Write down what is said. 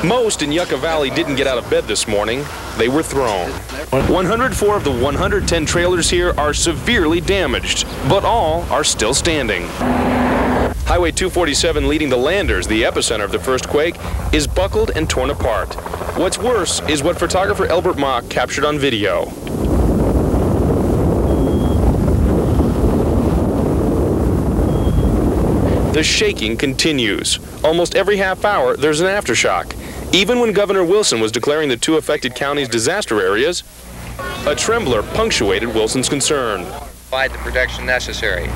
Most in Yucca Valley didn't get out of bed this morning. They were thrown. 104 of the 110 trailers here are severely damaged, but all are still standing. Highway 247 leading the Landers, the epicenter of the first quake, is buckled and torn apart. What's worse is what photographer Elbert Mock captured on video. The shaking continues. Almost every half hour, there's an aftershock. Even when Governor Wilson was declaring the two affected counties disaster areas, a trembler punctuated Wilson's concern. Provide the protection necessary.